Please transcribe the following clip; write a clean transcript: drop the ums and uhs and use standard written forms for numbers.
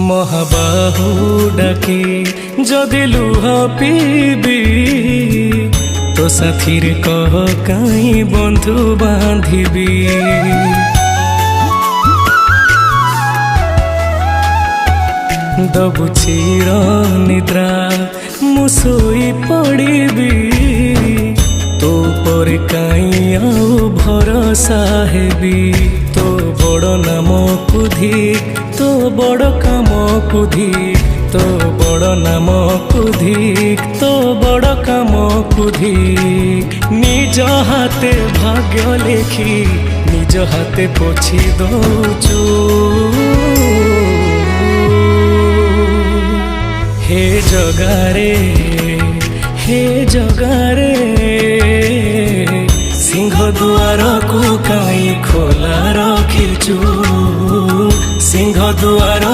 महाबाहु डाके जदि लुह पीबी तो साथी रे कह कहीं बंधु बांधिबी। दबु चिर निद्रा मुसोई पड़ीबी तो पर कहीं आउ भरोसा हेबी। तो बड़ नाम कुधिक तो बड़ काम कुधिक तो बड़ नाम कुधिक तो बड़ काम कुधिक। निज हाथे भाग्य लेखी निज हाथे पोछि दौचु। हे जगारे हे जगारे सिंह दुआर को कहीं खोला रखिचु। सिंह दुआर